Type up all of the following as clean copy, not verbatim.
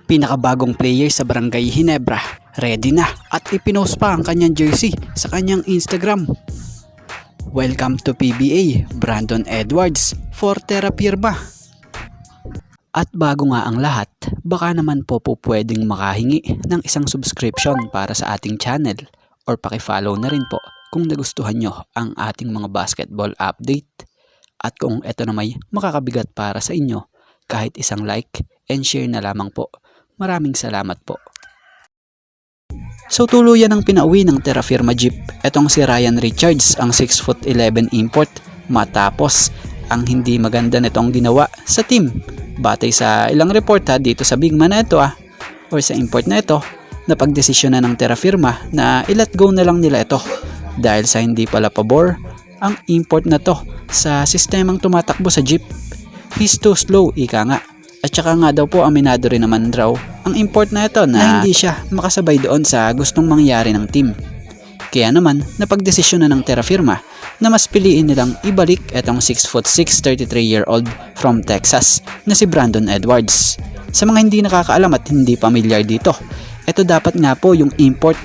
pinakabagong player sa Barangay Ginebra, ready na at ipinost pa ang kanyang jersey sa kanyang Instagram. Welcome to PBA, Brandon Edwards for Terra Firma. At bago nga ang lahat, baka naman po pwedeng makahingi ng isang subscription para sa ating channel or paki-follow na rin po kung nagustuhan nyo ang ating mga basketball update. At kung ito na may makakabigat para sa inyo, kahit isang like and share na lamang po. Maraming salamat po. So tuluyan ang pinauwi ng Terra Firma Jeep etong si Ryan Richards, ang 6'11" import, matapos ang hindi maganda nitong ginawa sa team. Batay sa ilang report dito sa big man na ito or sa import na ito, napagdesisyon na ng Terra Firma na i-let go na lang nila ito dahil sa hindi pala pabor ang import na to sa sistemang tumatakbo sa Jeep. He's too slow, ika nga. At saka nga daw po aminado rin naman raw ang import na ito na hindi siya makasabay doon sa gustong mangyari ng team. Kaya naman napagdesisyon na ng Terra Firma na mas piliin nilang ibalik itong 6'6", 33-year-old from Texas na si Brandon Edwards. Sa mga hindi nakakaalam at hindi pamilyar dito, ito dapat nga po yung import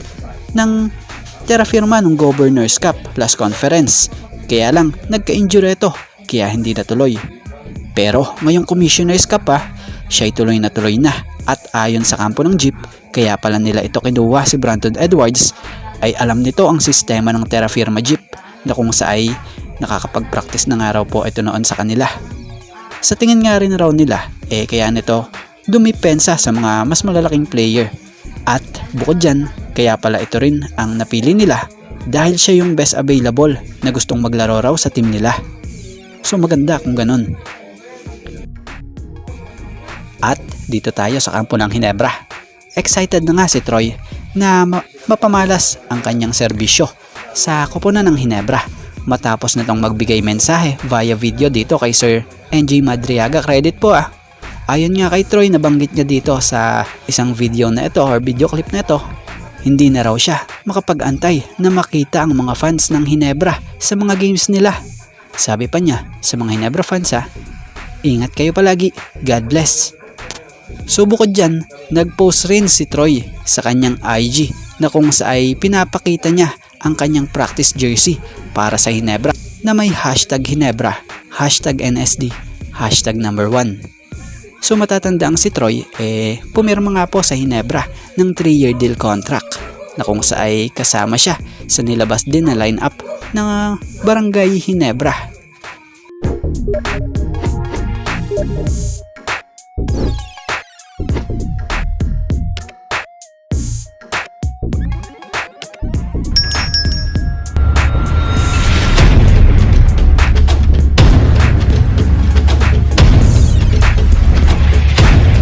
ng Terra Firma nung Governors Cup last conference. Kaya lang nagka-injury ito kaya hindi natuloy. Pero ngayong Commissioner's Cup siya'y tuloy na at ayon sa kampo ng Jeep, kaya pala nila ito kinuha si Brandon Edwards ay alam nito ang sistema ng Terra Firma Jeep na kung saay nakakapag-practice na nga raw po ito noon sa kanila. Sa tingin nga rin raw nila kaya nito dumipensa sa mga mas malalaking player. At bukod dyan, kaya pala ito rin ang napili nila dahil siya yung best available na gustong maglaro raw sa team nila. So maganda kung ganun. At dito tayo sa kampo ng Ginebra. Excited na nga si Troy na mapamalas ang kanyang serbisyo sa koponan ng Ginebra matapos na itong magbigay mensahe via video dito kay Sir NJ Madriaga. Credit po Ayon nga kay Troy, nabanggit niya dito sa isang video na ito or video clip na ito, hindi na raw siya makapag-antay na makita ang mga fans ng Ginebra sa mga games nila. Sabi pa niya sa mga Ginebra fans ingat kayo palagi, God bless. So bukod dyan, nag-post rin si Troy sa kanyang IG na kung saay pinapakita niya ang kanyang practice jersey para sa Ginebra na may hashtag Ginebra, hashtag NSD, hashtag #1. So matatandang si Troy pumirma nga po sa Ginebra ng 3-year deal contract na kung saay kasama siya sa nilabas din na lineup ng Barangay Ginebra.